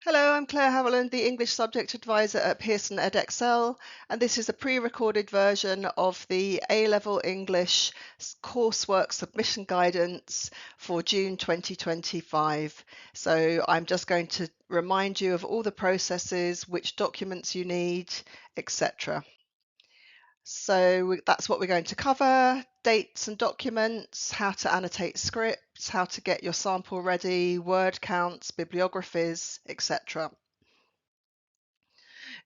Hello, I'm Claire Haviland, the English Subject Advisor at Pearson EdXL, and this is a pre-recorded version of the A-Level English coursework submission guidance for June 2025. So I'm just going to remind you of all the processes, which documents you need, etc. So that's what we're going to cover: dates and documents, how to annotate scripts, how to get your sample ready, word counts, bibliographies, etc.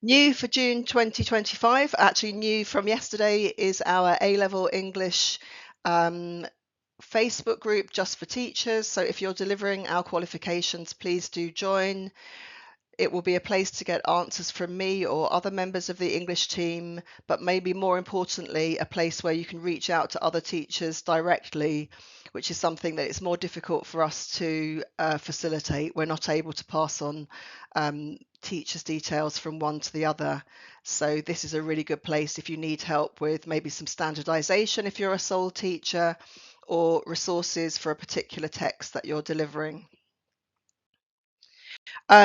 New for June 2025, actually new from yesterday, is our A-Level English Facebook group just for teachers. So if you're delivering our qualifications, please do join. It will be a place to get answers from me or other members of the English team, but maybe more importantly, a place where you can reach out to other teachers directly, which is something that it's more difficult for us to facilitate. We're not able to pass on teachers' details from one to the other. So this is a really good place if you need help with maybe some standardization if you're a sole teacher, or resources for a particular text that you're delivering.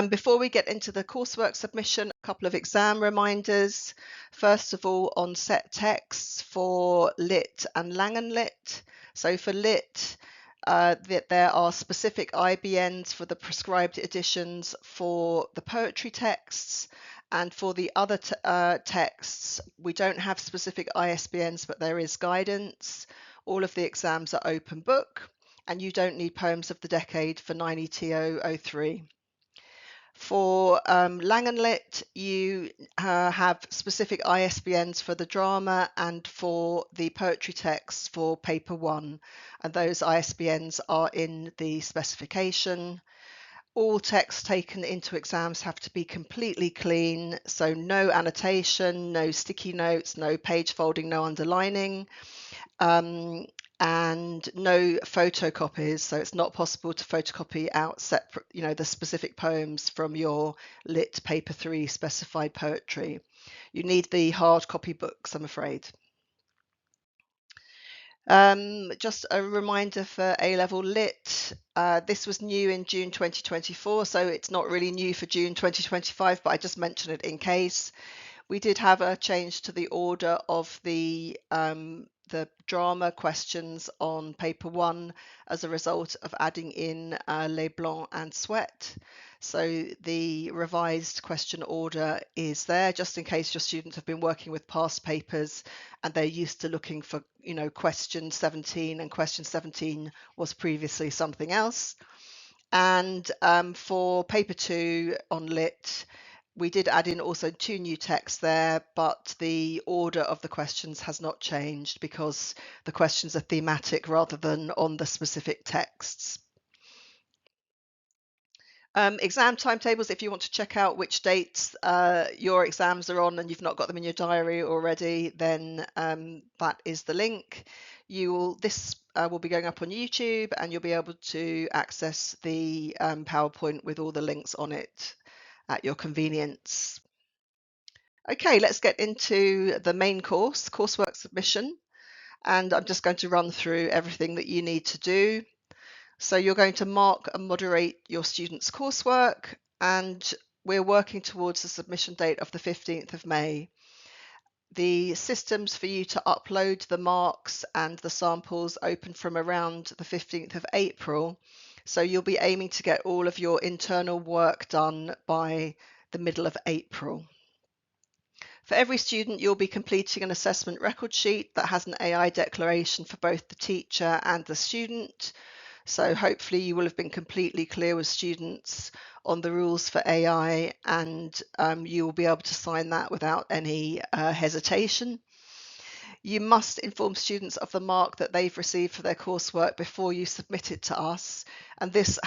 Before we get into the coursework submission, a couple of exam reminders. First of all, on set texts for Lit and Langen Lit. So for Lit, there are specific IBNs for the prescribed editions for the poetry texts, and for the other texts, we don't have specific ISBNs, but there is guidance. All of the exams are open book, and you don't need poems of the decade for 9ETO03. For Langenlit, you have specific ISBNs for the drama and for the poetry texts for paper 1, and those ISBNs are in the specification. All texts taken into exams have to be completely clean, so no annotation, no sticky notes, no page folding, no underlining. And no photocopies, so it's not possible to photocopy out separate, the specific poems from your Lit paper 3 specified poetry. You need the hard copy books, I'm afraid. Just a reminder for A-Level Lit, this was new in June 2024, so it's not really new for June 2025, but I just mention it in case. We did have a change to the order of the drama questions on paper 1 as a result of adding in Les Blancs and Sweat. So the revised question order is there just in case your students have been working with past papers and they're used to looking for, question 17, and question 17 was previously something else. And for paper 2 on Lit, we did add in also 2 new texts there, but the order of the questions has not changed because the questions are thematic rather than on the specific texts. Exam timetables, if you want to check out which dates your exams are on and you've not got them in your diary already, then that is the link. This will be going up on YouTube, and you'll be able to access the PowerPoint with all the links on it at your convenience. Okay, let's get into the main course, coursework submission, and I'm just going to run through everything that you need to do. So you're going to mark and moderate your students' coursework, and we're working towards the submission date of the 15th of May. The systems for you to upload the marks and the samples open from around the 15th of April, so you'll be aiming to get all of your internal work done by the middle of April. For every student, you'll be completing an assessment record sheet that has an AI declaration for both the teacher and the student. So hopefully you will have been completely clear with students on the rules for AI, and you will be able to sign that without any hesitation. You must inform students of the mark that they've received for their coursework before you submit it to us, and this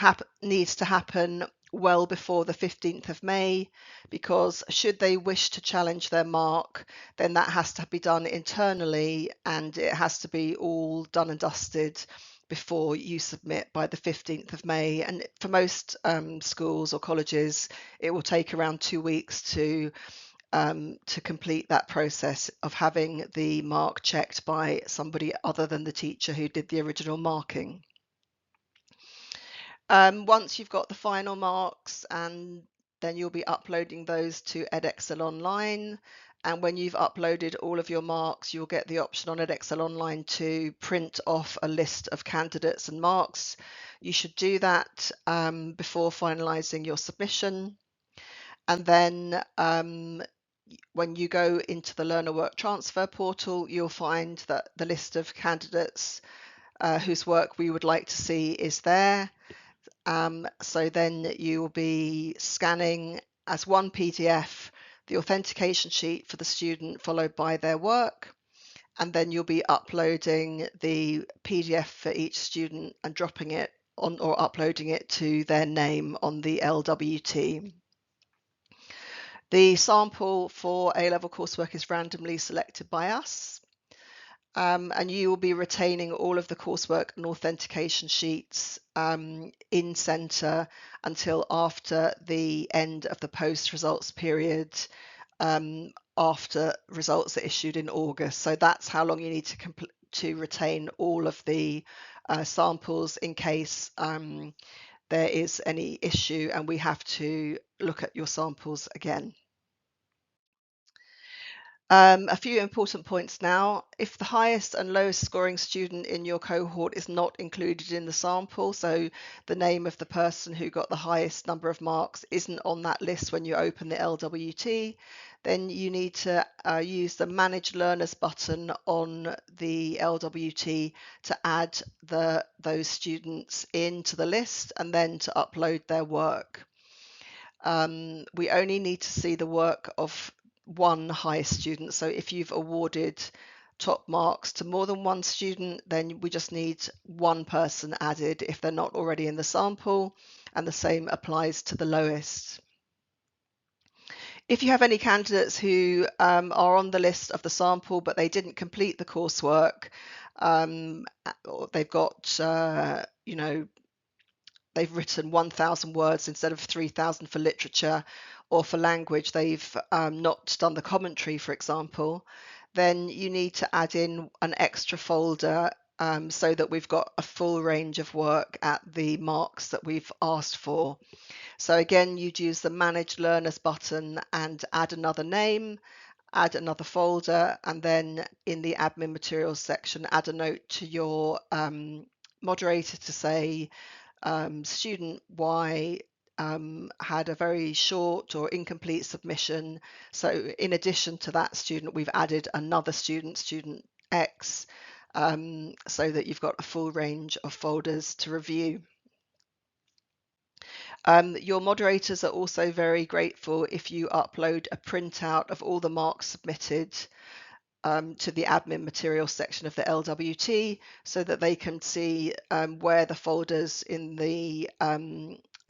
needs to happen well before the 15th of May, because should they wish to challenge their mark, then that has to be done internally, and it has to be all done and dusted before you submit by the 15th of May. And for most schools or colleges, it will take around 2 weeks to complete that process of having the mark checked by somebody other than the teacher who did the original marking. Once you've got the final marks and then you'll be uploading those to Edexcel Online. And when you've uploaded all of your marks, you'll get the option on Edexcel Online to print off a list of candidates and marks. You should do that before finalising your submission. And then when you go into the Learner Work Transfer portal, you'll find that the list of candidates whose work we would like to see is there. So then you will be scanning as one PDF the authentication sheet for the student followed by their work, and then you'll be uploading the PDF for each student and dropping it on or uploading it to their name on the LWT. The sample for A-level coursework is randomly selected by us. And you will be retaining all of the coursework and authentication sheets in Centre until after the end of the post results period, after results are issued in August. So that's how long you need to retain all of the samples in case there is any issue and we have to look at your samples again. A few important points now. If the highest and lowest scoring student in your cohort is not included in the sample, so the name of the person who got the highest number of marks isn't on that list when you open the LWT, then you need to use the Manage Learners button on the LWT to add those students into the list and then to upload their work. We only need to see the work of one highest student. So if you've awarded top marks to more than one student, then we just need one person added if they're not already in the sample, and the same applies to the lowest. If you have any candidates who are on the list of the sample but they didn't complete the coursework, or they've got they've written 1,000 words instead of 3,000 for literature, or for language they've not done the commentary, for example, then you need to add in an extra folder so that we've got a full range of work at the marks that we've asked for. So again, you'd use the Manage Learners button and add another name, add another folder, and then in the admin materials section, add a note to your moderator to say, student Y had a very short or incomplete submission. So in addition to that student, we've added another student, student X, so that you've got a full range of folders to review. Your moderators are also very grateful if you upload a printout of all the marks submitted to the admin materials section of the LWT so that they can see where the folders in the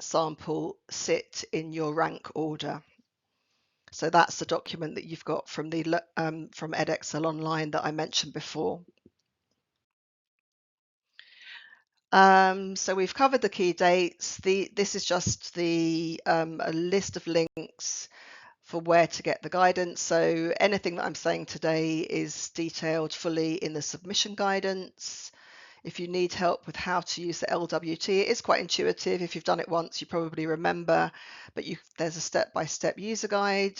sample sit in your rank order. So that's the document that you've got from the from Edexcel Online that I mentioned before. So we've covered the key dates. This is just a list of links for where to get the guidance. So anything that I'm saying today is detailed fully in the submission guidance. If you need help with how to use the LWT, it is quite intuitive. If you've done it once, you probably remember, but there's a step-by-step user guide.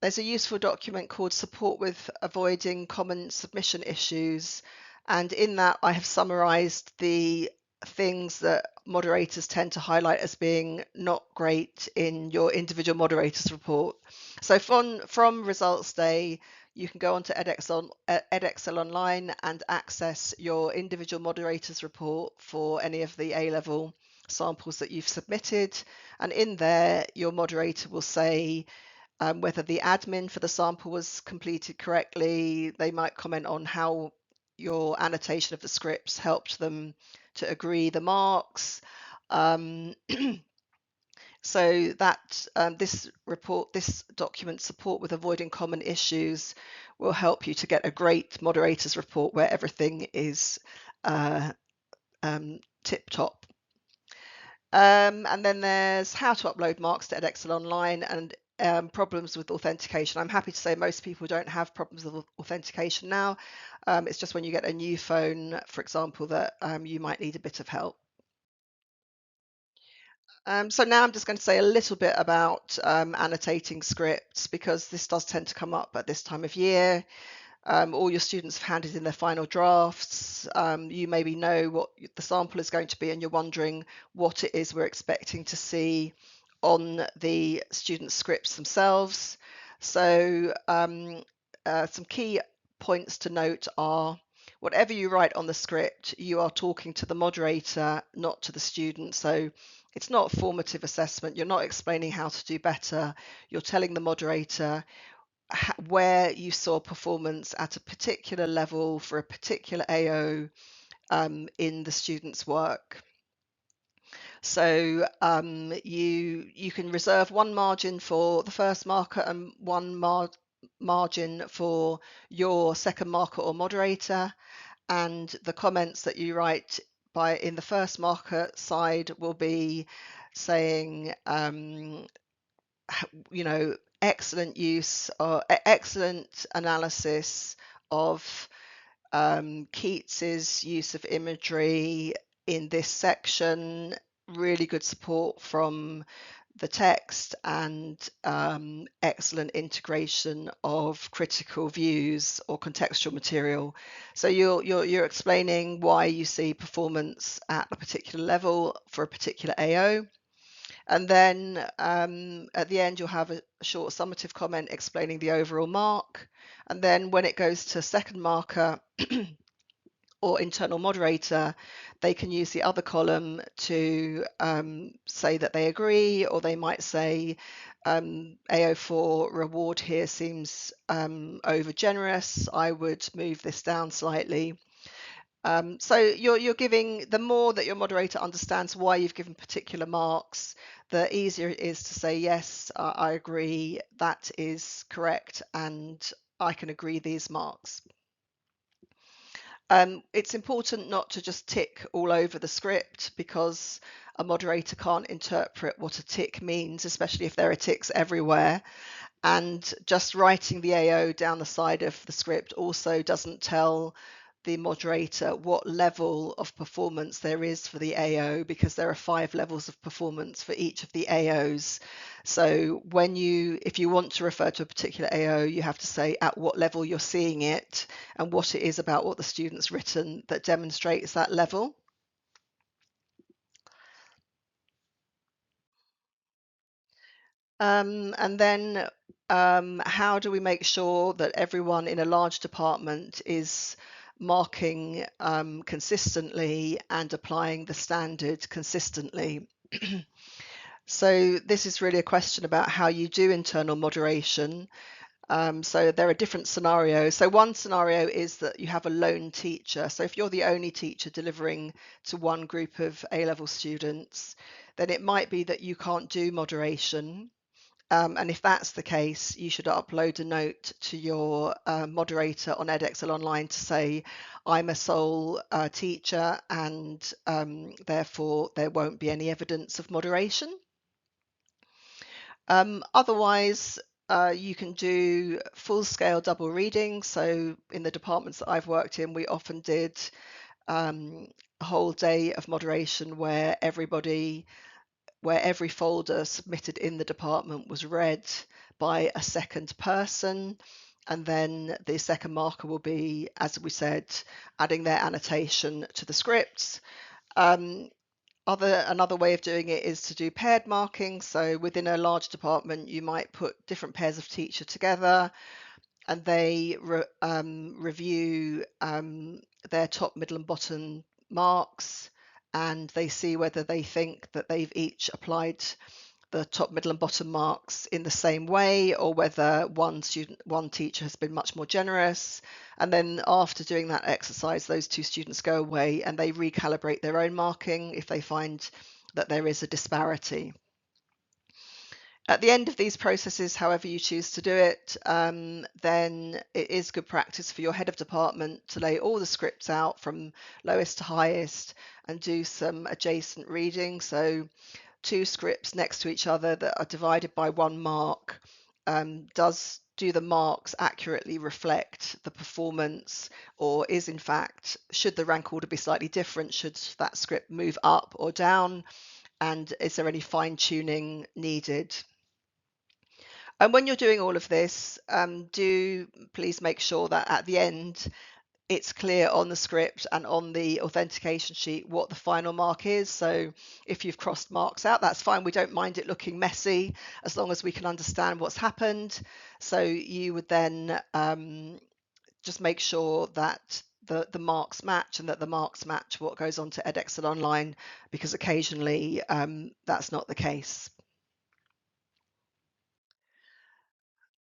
There's a useful document called Support with Avoiding Common Submission Issues. And in that, I have summarized the things that moderators tend to highlight as being not great in your individual moderators report. So from results day, you can go onto Edexcel Online and access your individual moderators report for any of the A-level samples that you've submitted. And in there, your moderator will say whether the admin for the sample was completed correctly. They might comment on how your annotation of the scripts helped them to agree the marks. So that this document, Support with Avoiding Common Issues, will help you to get a great moderator's report where everything is tip-top. And then there's how to upload marks to Edexcel Online and problems with authentication. I'm happy to say most people don't have problems with authentication now. It's just when you get a new phone, for example, that you might need a bit of help. So now I'm just going to say a little bit about annotating scripts, because this does tend to come up at this time of year. All your students have handed in their final drafts. You maybe know what the sample is going to be, and you're wondering what it is we're expecting to see on the student scripts themselves. So some key points to note are: whatever you write on the script, you are talking to the moderator, not to the student. So it's not a formative assessment. You're not explaining how to do better. You're telling the moderator where you saw performance at a particular level for a particular AO in the student's work. So you can reserve one margin for the first marker and one margin for your second marker or moderator, and the comments that you write in the first marker side will be saying, excellent use or excellent analysis of Keats's use of imagery in this section, really good support from the text, and excellent integration of critical views or contextual material. So you're explaining why you see performance at a particular level for a particular AO. And then at the end, you'll have a short summative comment explaining the overall mark. And then when it goes to second marker or internal moderator, they can use the other column to say that they agree, or they might say AO4 reward here seems over generous. I would move this down slightly. So you're giving, the more that your moderator understands why you've given particular marks, the easier it is to say, yes, I agree, that is correct, and I can agree these marks. It's important not to just tick all over the script, because a moderator can't interpret what a tick means, especially if there are ticks everywhere. And just writing the AO down the side of the script also doesn't tell the moderator what level of performance there is for the AO, because there are 5 levels of performance for each of the AOs. So if you want to refer to a particular AO, you have to say at what level you're seeing it and what it is about what the student's written that demonstrates that level. And then how do we make sure that everyone in a large department is marking consistently and applying the standard consistently? So this is really a question about how you do internal moderation. So there are different scenarios. So one scenario is that you have a lone teacher. So if you're the only teacher delivering to one group of A-level students, then it might be that you can't do moderation. And if that's the case, you should upload a note to your moderator on edXL Online to say, I'm a sole teacher, and therefore there won't be any evidence of moderation. Otherwise, you can do full-scale double reading. So in the departments that I've worked in, we often did a whole day of moderation where every folder submitted in the department was read by a second person, and then the second marker will be, as we said, adding their annotation to the scripts. Another way of doing it is to do paired marking. So within a large department, you might put different pairs of teacher together, and they review their top, middle, and bottom marks, and they see whether they think that they've each applied the top, middle, and bottom marks in the same way, or whether one teacher has been much more generous. And then after doing that exercise, those two students go away and they recalibrate their own marking if they find that there is a disparity. At the end of these processes, however you choose to do it, then it is good practice for your head of department to lay all the scripts out from lowest to highest and do some adjacent reading. So 2 scripts next to each other that are divided by 1 mark, do the marks accurately reflect the performance, or is in fact, should the rank order be slightly different, should that script move up or down? and is there any fine tuning needed? And when you're doing all of this, do please make sure that at the end it's clear on the script and on the authentication sheet what the final mark is. So if you've crossed marks out, that's fine. We don't mind it looking messy as long as we can understand what's happened. So you would then just make sure that the marks match and that the marks match what goes on to edXL Online, because occasionally that's not the case.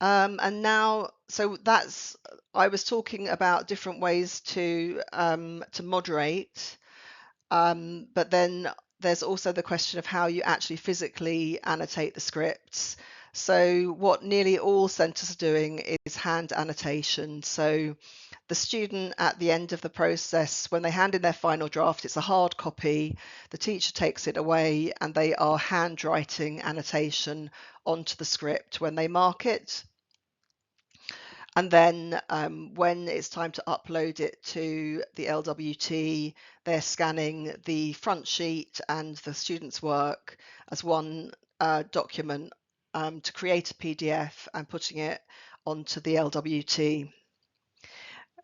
And now, so that's, I was talking about different ways to moderate, but then there's also the question of how you actually physically annotate the scripts. So what nearly all centres are doing is hand annotation. So the student at the end of the process, when they hand in their final draft, it's a hard copy, the teacher takes it away and they are handwriting annotation onto the script when they mark it. And then when it's time to upload it to the LWT, they're scanning the front sheet and the student's work as one document to create a PDF and putting it onto the LWT.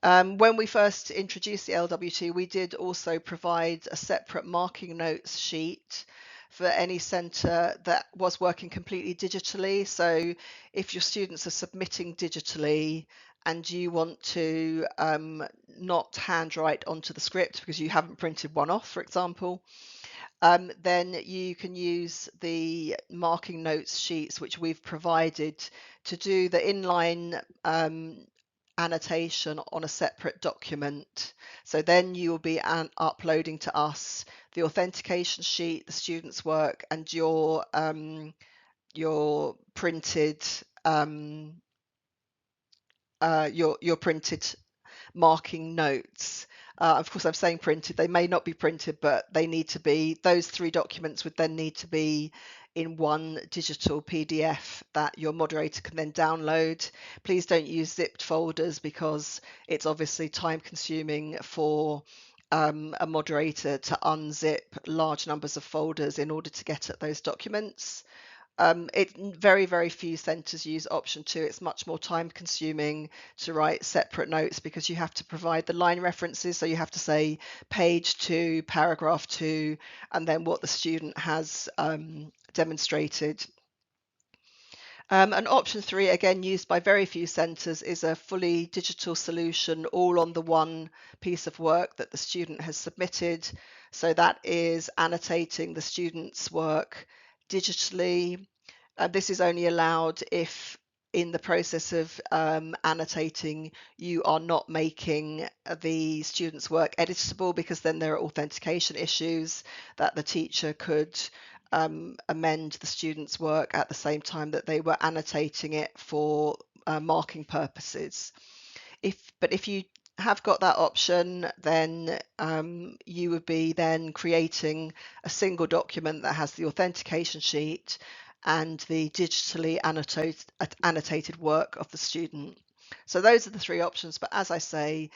When we first introduced the LWT, we did also provide a separate marking notes sheet for any centre that was working completely digitally. So if your students are submitting digitally and you want to not handwrite onto the script because you haven't printed one off, for example, then you can use the marking notes sheets which we've provided to do the inline annotation on a separate document. So then you will be uploading to us the authentication sheet, the student's work, and your printed your printed marking notes. Of course, I'm saying printed. They may not be printed, but they need to be. Those three documents would then need to be in one digital PDF that your moderator can then download. Please don't use zipped folders because it's obviously time consuming for a moderator to unzip large numbers of folders in order to get at those documents. Very, very few centres use option 2. It's much more time consuming to write separate notes because you have to provide the line references. So you have to say page 2, paragraph 2, and then what the student has demonstrated. And option 3, again, used by very few centres, is a fully digital solution all on the one piece of work that the student has submitted. So that is annotating the student's work digitally. This is only allowed if in the process of annotating you are not making the student's work editable, because then there are authentication issues that the teacher could amend the student's work at the same time that they were annotating it for marking purposes. But if you have got that option, then you would be then creating a single document that has the authentication sheet and the digitally annotated work of the student. So those are the three options. But as I say,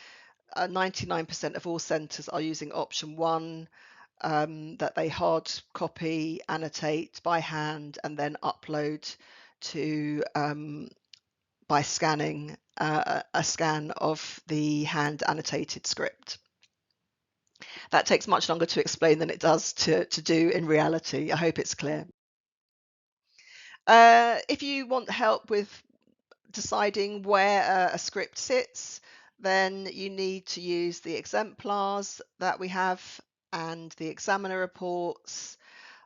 99% of all centres are using option 1, that they hard copy, annotate by hand, and then upload to by scanning a scan of the hand annotated script. That takes much longer to explain than it does to do in reality. I hope it's clear. If you want help with deciding where a script sits, then you need to use the exemplars that we have and the examiner reports.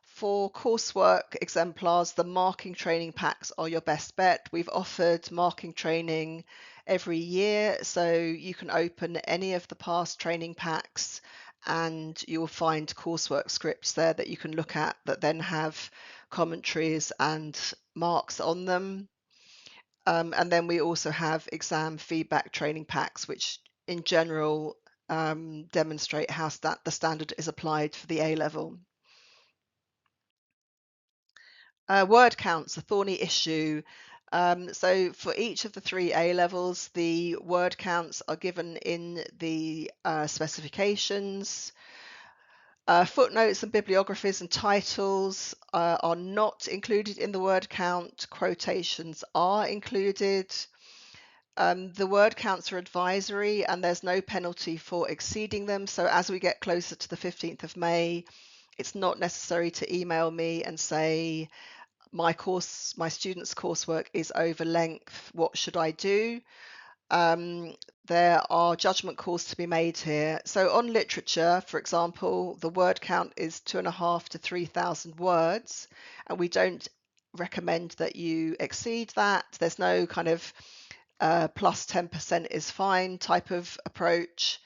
For coursework exemplars, the marking training packs are your best bet. We've offered marking training every year, so you can open any of the past training packs and you will find coursework scripts there that you can look at that then have commentaries and marks on them. And then we also have exam feedback training packs, which in general demonstrate how the standard is applied for the A level. Word count's a thorny issue. So for each of the 3 A levels, the word counts are given in the specifications. Footnotes and bibliographies and titles are not included in the word count. Quotations are included. The word counts are advisory and there's no penalty for exceeding them. So as we get closer to the 15th of May, it's not necessary to email me and say, my student's coursework is over length, what should I do? There are judgment calls to be made here. So on literature, for example, the word count is 2,500 to 3,000 words, and we don't recommend that you exceed that. There's no kind of plus 10% is fine type of approach.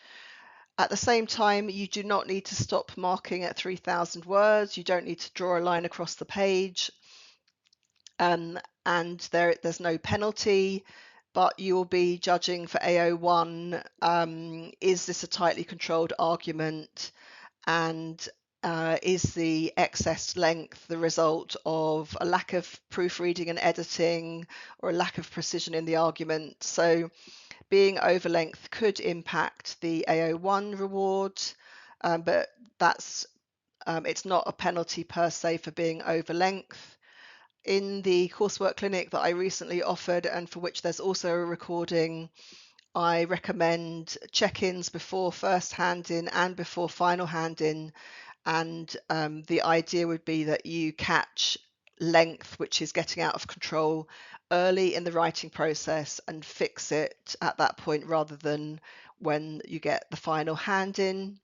At the same time, you do not need to stop marking at 3,000 words. You don't need to draw a line across the page. And there's no penalty, but you will be judging for AO1. Is this a tightly controlled argument? And is the excess length the result of a lack of proofreading and editing or a lack of precision in the argument? So being over length could impact the AO1 reward, but it's not a penalty per se for being over length. In the coursework clinic that I recently offered and for which there's also a recording, I recommend check-ins before first hand-in and before final hand-in, and the idea would be that you catch length, which is getting out of control, early in the writing process and fix it at that point rather than when you get the final hand-in.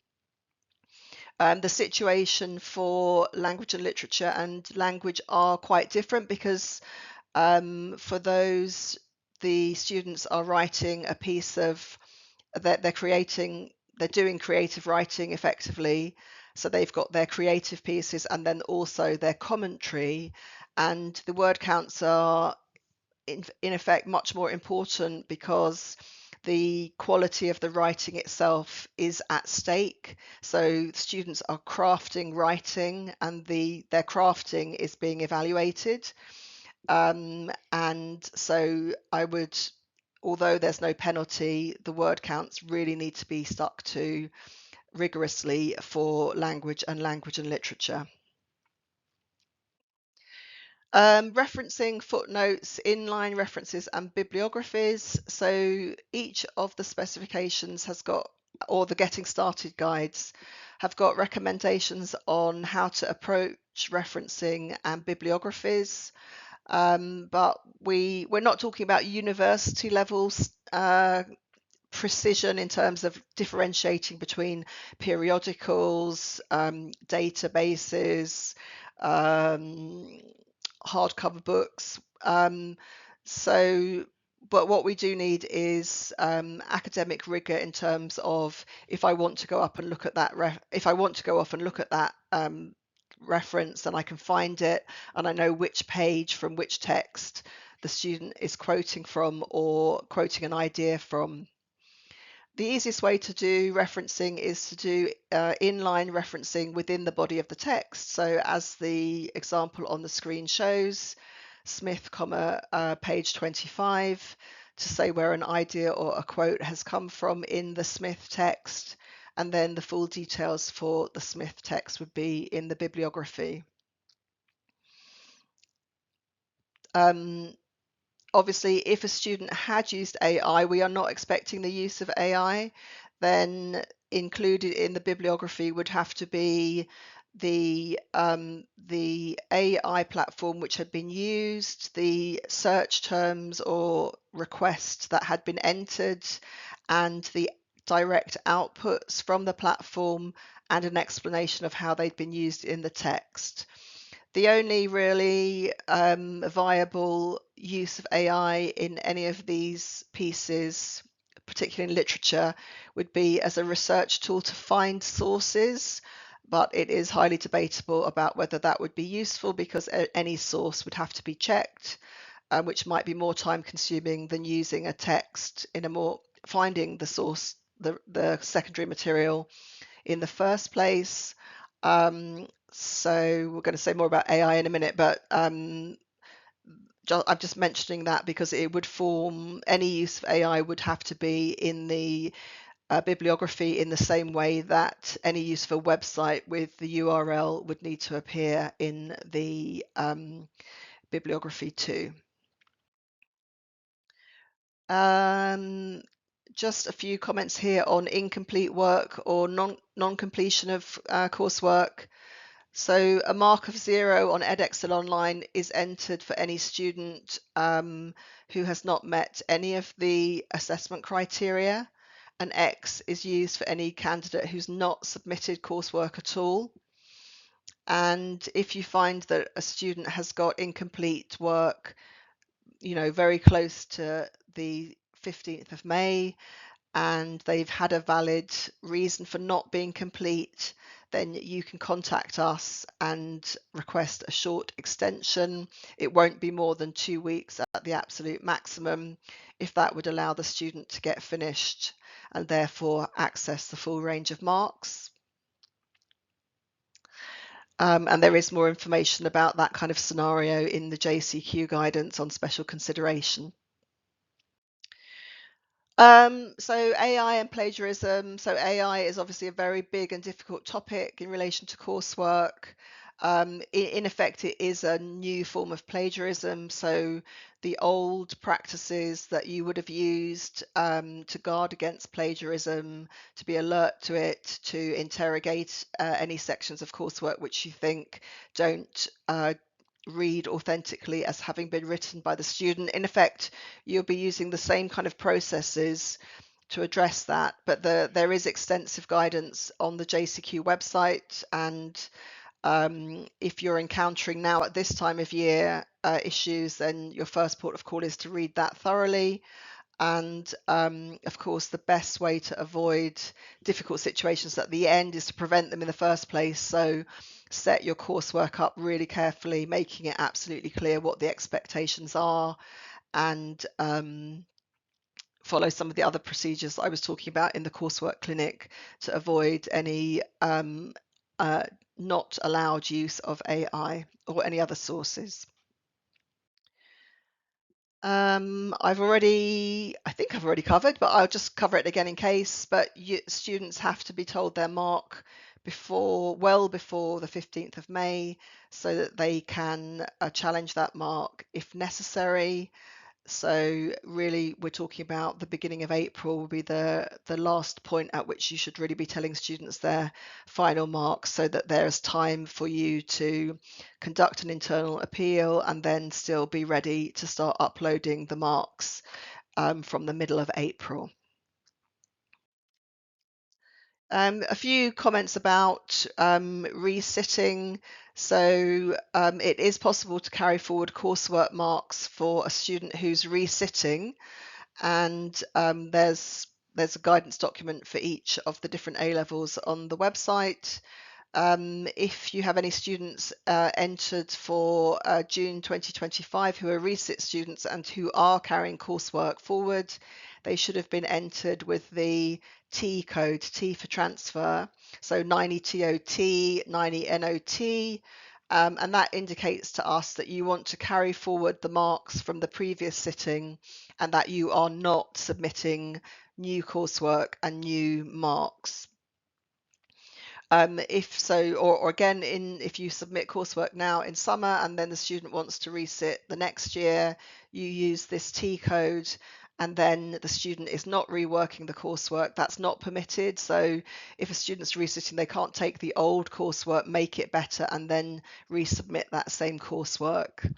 The situation for language and literature and language are quite different because for those, the students are writing a piece of that they're doing creative writing effectively. So they've got their creative pieces and then also their commentary, and the word counts are in effect much more important because the quality of the writing itself is at stake. So students are crafting writing and their crafting is being evaluated. And so although there's no penalty, the word counts really need to be stuck to rigorously for language and literature. Referencing footnotes, inline references and bibliographies. So each of the specifications has got, or the getting started guides have got recommendations on how to approach referencing and bibliographies. But we're not talking about university levels precision in terms of differentiating between periodicals, databases, hardcover books. But what we do need is academic rigor in terms of if I want to go up and look at that, reference, and I can find it and I know which page from which text the student is quoting from or quoting an idea from. The easiest way to do referencing is to do inline referencing within the body of the text. So as the example on the screen shows, Smith, page 25, to say where an idea or a quote has come from in the Smith text, and then the full details for the Smith text would be in the bibliography. Obviously, if a student had used AI, we are not expecting the use of AI, then included in the bibliography would have to be the AI platform which had been used, the search terms or requests that had been entered, and the direct outputs from the platform, and an explanation of how they'd been used in the text. The only really viable use of AI in any of these pieces, particularly in literature, would be as a research tool to find sources, but it is highly debatable about whether that would be useful because any source would have to be checked, which might be more time consuming than using a text finding the source, the secondary material in the first place. So we're going to say more about AI in a minute, but I'm just mentioning that because it would form, any use of AI would have to be in the bibliography in the same way that any use of a website with the URL would need to appear in the bibliography too. Just a few comments here on incomplete work or non-completion of coursework. So a mark of 0 on edXL Online is entered for any student who has not met any of the assessment criteria. An X is used for any candidate who's not submitted coursework at all. And if you find that a student has got incomplete work, very close to the 15th of May, and they've had a valid reason for not being complete, then you can contact us and request a short extension. It won't be more than 2 weeks at the absolute maximum, if that would allow the student to get finished and therefore access the full range of marks. And there is more information about that kind of scenario in the JCQ guidance on special consideration. So AI and plagiarism. So AI is obviously a very big and difficult topic in relation to coursework. In effect, it is a new form of plagiarism. So the old practices that you would have used to guard against plagiarism, to be alert to it, to interrogate any sections of coursework which you think don't read authentically as having been written by the student. In effect, you'll be using the same kind of processes to address that, but there is extensive guidance on the JCQ website, and if you're encountering now at this time of year issues, then your first port of call is to read that thoroughly. And of course, the best way to avoid difficult situations at the end is to prevent them in the first place. So set your coursework up really carefully, making it absolutely clear what the expectations are, and follow some of the other procedures I was talking about in the coursework clinic to avoid any not allowed use of AI or any other sources. I think I've already covered, but I'll just cover it again in case. But students have to be told their mark well before the 15th of May, so that they can challenge that mark if necessary. So really, we're talking about the beginning of April will be the last point at which you should really be telling students their final marks, so that there's time for you to conduct an internal appeal and then still be ready to start uploading the marks from the middle of April. A few comments about resitting. So it is possible to carry forward coursework marks for a student who's resitting, and there's a guidance document for each of the different A levels on the website. If you have any students entered for June 2025 who are resit students and who are carrying coursework forward, they should have been entered with the T code, T for transfer, so 90TOT, 90NOT, and that indicates to us that you want to carry forward the marks from the previous sitting and that you are not submitting new coursework and new marks. If so, or again, if you submit coursework now in summer and then the student wants to resit the next year, you use this T code, and then the student is not reworking the coursework. That's not permitted. So if a student's resitting, they can't take the old coursework, make it better, and then resubmit that same coursework.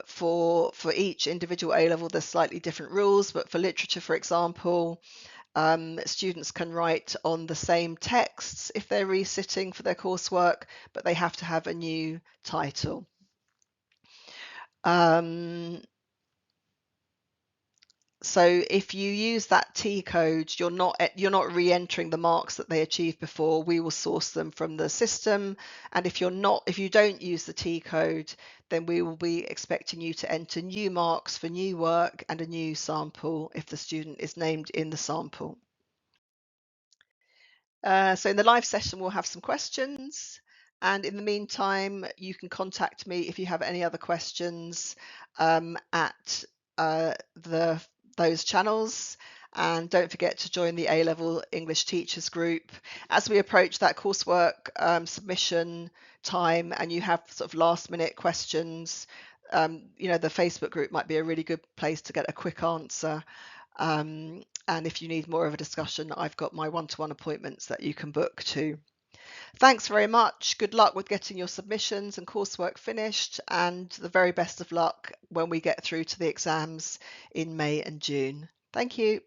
For each individual A level, there's slightly different rules, but for literature, for example, students can write on the same texts if they're resitting for their coursework, but they have to have a new title. So if you use that T code, you're not re-entering the marks that they achieved before. We will source them from the system, and if you don't use the T code, then we will be expecting you to enter new marks for new work and a new sample if the student is named in the sample. So in the live session, we'll have some questions. And in the meantime, you can contact me if you have any other questions at those channels. And don't forget to join the A-level English teachers group. As we approach that coursework submission time and you have sort of last minute questions, the Facebook group might be a really good place to get a quick answer. And if you need more of a discussion, I've got my one-to-one appointments that you can book too. Thanks very much. Good luck with getting your submissions and coursework finished, and the very best of luck when we get through to the exams in May and June. Thank you.